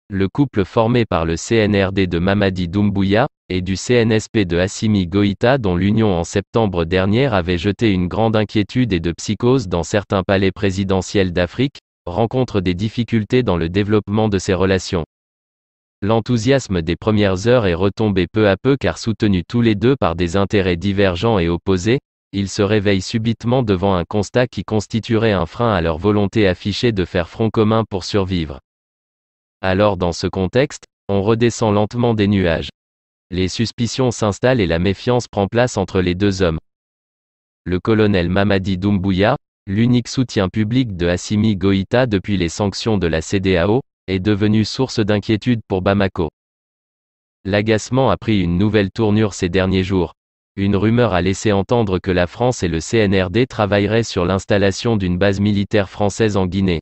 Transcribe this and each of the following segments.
Le couple formé par le CNRD de Mamadi Doumbouya et du CNSP de Assimi Goïta, dont l'union en septembre dernier avait jeté une grande inquiétude et de psychose dans certains palais présidentiels d'Afrique, rencontre des difficultés dans le développement de ces relations. L'enthousiasme des premières heures est retombé peu à peu car soutenus tous les deux par des intérêts divergents et opposés, ils se réveillent subitement devant un constat qui constituerait un frein à leur volonté affichée de faire front commun pour survivre. Alors dans ce contexte, on redescend lentement des nuages. Les suspicions s'installent et la méfiance prend place entre les deux hommes. Le colonel Mamadi Doumbouya, l'unique soutien public de Assimi Goïta depuis les sanctions de la CEDEAO, est devenu source d'inquiétude pour Bamako. L'agacement a pris une nouvelle tournure ces derniers jours. Une rumeur a laissé entendre que la France et le CNRD travailleraient sur l'installation d'une base militaire française en Guinée.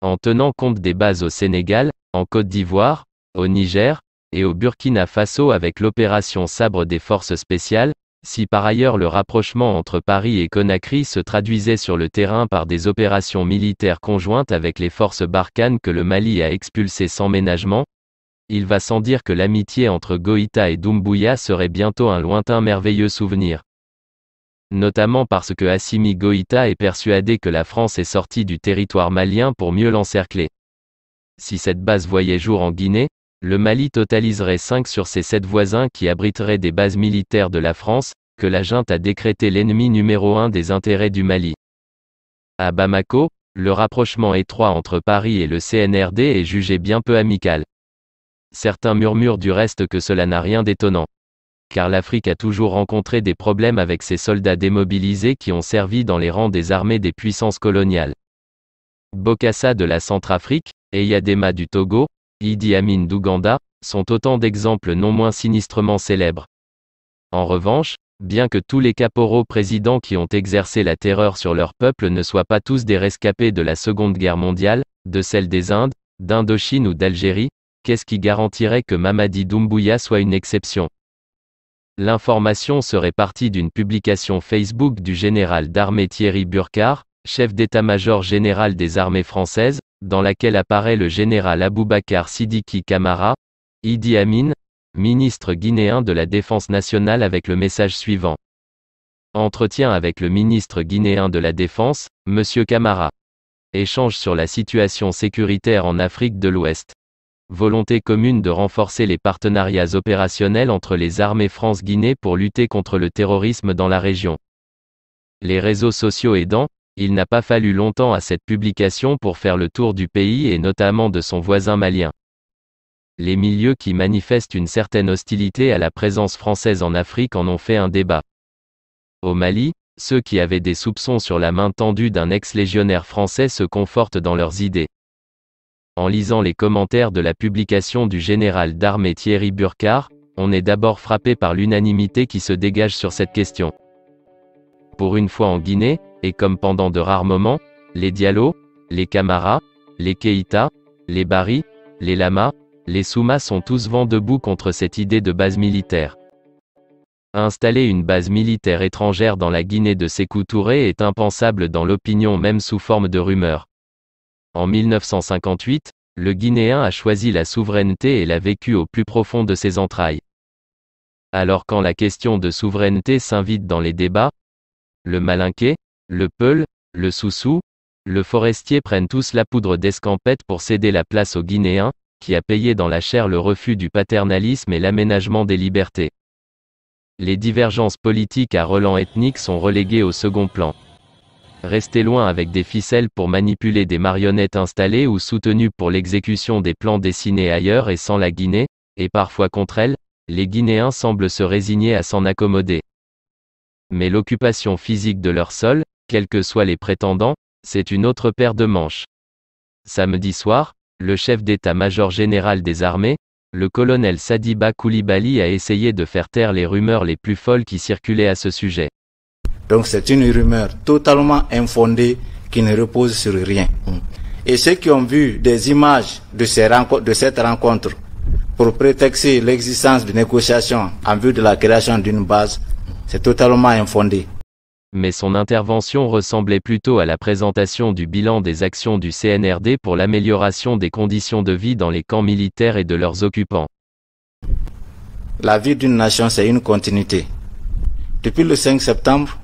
En tenant compte des bases au Sénégal, en Côte d'Ivoire, au Niger, et au Burkina Faso avec l'opération Sabre des forces spéciales, si par ailleurs le rapprochement entre Paris et Conakry se traduisait sur le terrain par des opérations militaires conjointes avec les forces Barkhane que le Mali a expulsées sans ménagement, il va sans dire que l'amitié entre Goïta et Doumbouya serait bientôt un lointain merveilleux souvenir. Notamment parce que Assimi Goïta est persuadé que la France est sortie du territoire malien pour mieux l'encercler. Si cette base voyait jour en Guinée, le Mali totaliserait 5 sur ses 7 voisins qui abriteraient des bases militaires de la France, que la junte a décrété l'ennemi numéro 1 des intérêts du Mali. À Bamako, le rapprochement étroit entre Paris et le CNRD est jugé bien peu amical. Certains murmurent du reste que cela n'a rien d'étonnant. Car l'Afrique a toujours rencontré des problèmes avec ses soldats démobilisés qui ont servi dans les rangs des armées des puissances coloniales. Bokassa de la Centrafrique, Eyadema du Togo, Idi Amin d'Ouganda, sont autant d'exemples non moins sinistrement célèbres. En revanche, bien que tous les caporaux présidents qui ont exercé la terreur sur leur peuple ne soient pas tous des rescapés de la Seconde Guerre mondiale, de celle des Indes, d'Indochine ou d'Algérie, qu'est-ce qui garantirait que Mamadi Doumbouya soit une exception ? L'information serait partie d'une publication Facebook du général d'armée Thierry Burkhardt, chef d'état-major général des armées françaises, dans laquelle apparaît le général Aboubakar Sidiki Camara, Idi Amin, ministre guinéen de la Défense nationale avec le message suivant. Entretien avec le ministre guinéen de la Défense, M. Camara. Échange sur la situation sécuritaire en Afrique de l'Ouest. Volonté commune de renforcer les partenariats opérationnels entre les armées France-Guinée pour lutter contre le terrorisme dans la région. Les réseaux sociaux aidant, il n'a pas fallu longtemps à cette publication pour faire le tour du pays et notamment de son voisin malien. Les milieux qui manifestent une certaine hostilité à la présence française en Afrique en ont fait un débat. Au Mali, ceux qui avaient des soupçons sur la main tendue d'un ex-légionnaire français se confortent dans leurs idées. En lisant les commentaires de la publication du général d'armée Thierry Burkhardt, on est d'abord frappé par l'unanimité qui se dégage sur cette question. Pour une fois en Guinée, et comme pendant de rares moments, les Diallo, les Camara, les Keïta, les Bari, les Lama, les Souma sont tous vent debout contre cette idée de base militaire. Installer une base militaire étrangère dans la Guinée de Sékou Touré est impensable dans l'opinion même sous forme de rumeur. En 1958, le Guinéen a choisi la souveraineté et l'a vécu au plus profond de ses entrailles. Alors quand la question de souveraineté s'invite dans les débats, le Malinké, le Peul, le Soussou, le Forestier prennent tous la poudre d'escampette pour céder la place au Guinéen, qui a payé dans la chair le refus du paternalisme et l'aménagement des libertés. Les divergences politiques à relents ethniques sont reléguées au second plan. Rester loin avec des ficelles pour manipuler des marionnettes installées ou soutenues pour l'exécution des plans dessinés ailleurs et sans la Guinée, et parfois contre elle, les Guinéens semblent se résigner à s'en accommoder. Mais l'occupation physique de leur sol, quels que soient les prétendants, c'est une autre paire de manches. Samedi soir, le chef d'état-major général des armées, le colonel Sadiba Koulibaly a essayé de faire taire les rumeurs les plus folles qui circulaient à ce sujet. Donc c'est une rumeur totalement infondée qui ne repose sur rien. Et ceux qui ont vu des images de cette rencontre pour prétexter l'existence de négociations en vue de la création d'une base, c'est totalement infondé. Mais son intervention ressemblait plutôt à la présentation du bilan des actions du CNRD pour l'amélioration des conditions de vie dans les camps militaires et de leurs occupants. La vie d'une nation, c'est une continuité. Depuis le 5 septembre,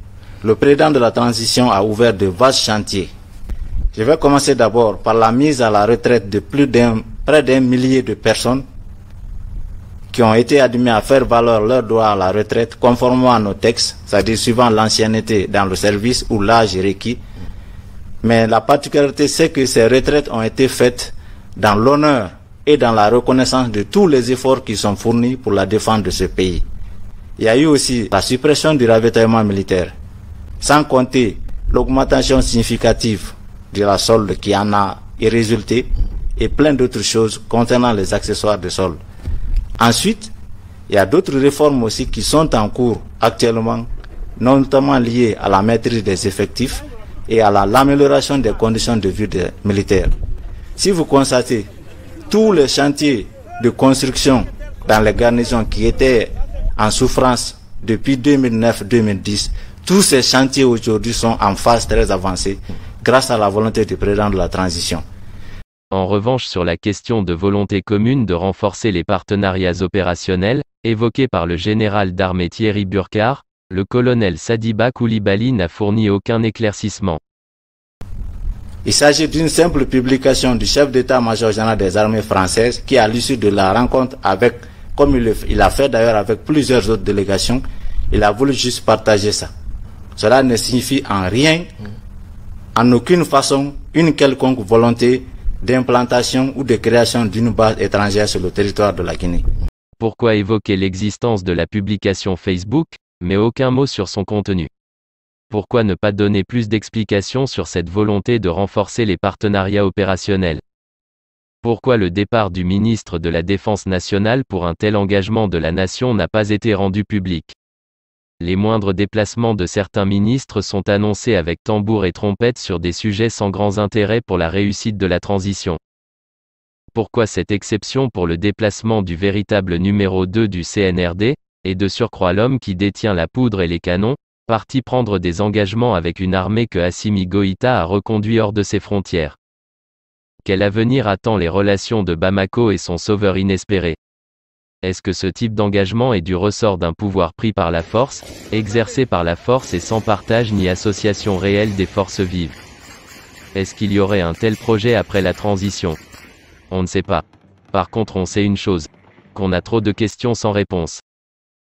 le président de la transition a ouvert de vastes chantiers. Je vais commencer d'abord par la mise à la retraite de près d'un millier de personnes qui ont été admis à faire valoir leurs droits à la retraite conformément à nos textes, c'est-à-dire suivant l'ancienneté dans le service ou l'âge requis. Mais la particularité, c'est que ces retraites ont été faites dans l'honneur et dans la reconnaissance de tous les efforts qui sont fournis pour la défense de ce pays. Il y a eu aussi la suppression du ravitaillement militaire, sans compter l'augmentation significative de la solde qui en a résulté et plein d'autres choses concernant les accessoires de solde. Ensuite, il y a d'autres réformes aussi qui sont en cours actuellement, notamment liées à la maîtrise des effectifs et à l'amélioration des conditions de vie des militaires. Si vous constatez tous les chantiers de construction dans les garnisons qui étaient en souffrance depuis 2009-2010, tous ces chantiers aujourd'hui sont en phase très avancée grâce à la volonté du président de la transition. En revanche, sur la question de volonté commune de renforcer les partenariats opérationnels, évoquée par le général d'armée Thierry Burkhardt, le colonel Sadiba Koulibaly n'a fourni aucun éclaircissement. Il s'agit d'une simple publication du chef d'état-major général des armées françaises qui, à l'issue de la rencontre avec, comme il a fait d'ailleurs avec plusieurs autres délégations, il a voulu juste partager ça. Cela ne signifie en rien, en aucune façon, une quelconque volonté d'implantation ou de création d'une base étrangère sur le territoire de la Guinée. Pourquoi évoquer l'existence de la publication Facebook, mais aucun mot sur son contenu? Pourquoi ne pas donner plus d'explications sur cette volonté de renforcer les partenariats opérationnels? Pourquoi le départ du ministre de la Défense nationale pour un tel engagement de la nation n'a pas été rendu public? Les moindres déplacements de certains ministres sont annoncés avec tambour et trompette sur des sujets sans grands intérêts pour la réussite de la transition. Pourquoi cette exception pour le déplacement du véritable numéro 2 du CNRD, et de surcroît l'homme qui détient la poudre et les canons, parti prendre des engagements avec une armée que Assimi Goïta a reconduit hors de ses frontières? Quel avenir attend les relations de Bamako et son sauveur inespéré? Est-ce que ce type d'engagement est du ressort d'un pouvoir pris par la force, exercé par la force et sans partage ni association réelle des forces vives? Est-ce qu'il y aurait un tel projet après la transition? On ne sait pas. Par contre, on sait une chose, qu'on a trop de questions sans réponse.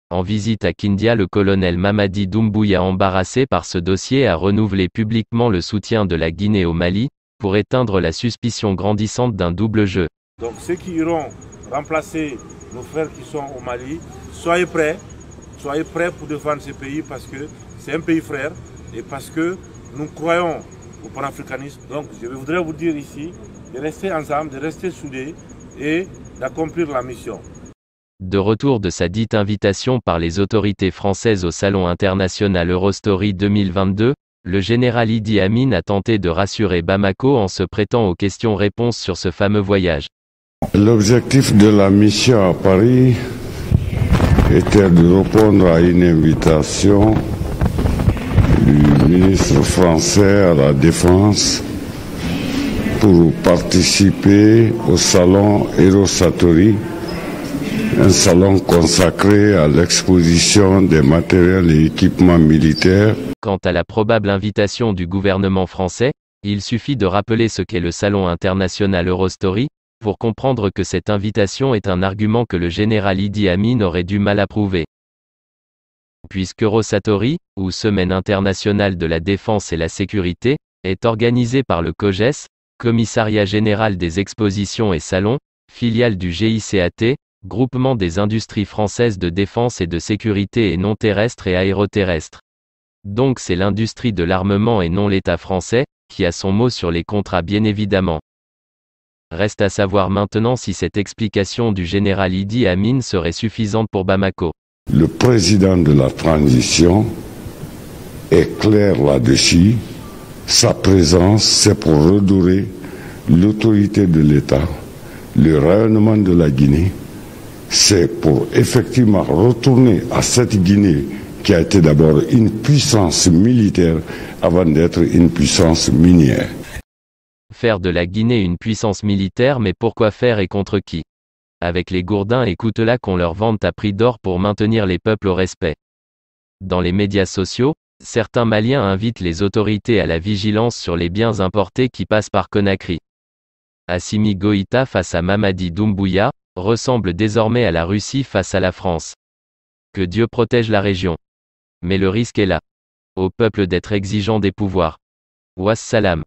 En visite à Kindia, le colonel Mamadi Doumbouya, embarrassé par ce dossier, a renouvelé publiquement le soutien de la Guinée au Mali, pour éteindre la suspicion grandissante d'un double jeu. Donc ceux qui iront remplacer nos frères qui sont au Mali, soyez prêts pour défendre ce pays parce que c'est un pays frère et parce que nous croyons au panafricanisme. Donc je voudrais vous dire ici de rester ensemble, de rester soudés et d'accomplir la mission. De retour de sa dite invitation par les autorités françaises au Salon international Eurostory 2022, le général Idi Amin a tenté de rassurer Bamako en se prêtant aux questions-réponses sur ce fameux voyage. L'objectif de la mission à Paris était de répondre à une invitation du ministre français à la Défense pour participer au salon Eurostory, un salon consacré à l'exposition des matériels et équipements militaires. Quant à la probable invitation du gouvernement français, il suffit de rappeler ce qu'est le Salon international Eurostory, pour comprendre que cette invitation est un argument que le général Idi Amin aurait du mal à prouver. Puisque Eurostory, ou Semaine internationale de la défense et la sécurité, est organisée par le COGES, Commissariat général des expositions et salons, filiale du GICAT, Groupement des industries françaises de défense et de sécurité et non terrestre et aéroterrestre. Donc c'est l'industrie de l'armement et non l'État français, qui a son mot sur les contrats bien évidemment. Reste à savoir maintenant si cette explication du général Idi Amin serait suffisante pour Bamako. Le président de la transition est clair là-dessus. Sa présence, c'est pour redorer l'autorité de l'État, le rayonnement de la Guinée. C'est pour effectivement retourner à cette Guinée qui a été d'abord une puissance militaire avant d'être une puissance minière. Faire de la Guinée une puissance militaire, mais pourquoi faire et contre qui? Avec les gourdins et coutelas qu'on leur vante à prix d'or pour maintenir les peuples au respect. Dans les médias sociaux, certains Maliens invitent les autorités à la vigilance sur les biens importés qui passent par Conakry. Assimi Goïta face à Mamadi Doumbouya, ressemble désormais à la Russie face à la France. Que Dieu protège la région. Mais le risque est là. Au peuple d'être exigeant des pouvoirs. Wassalam.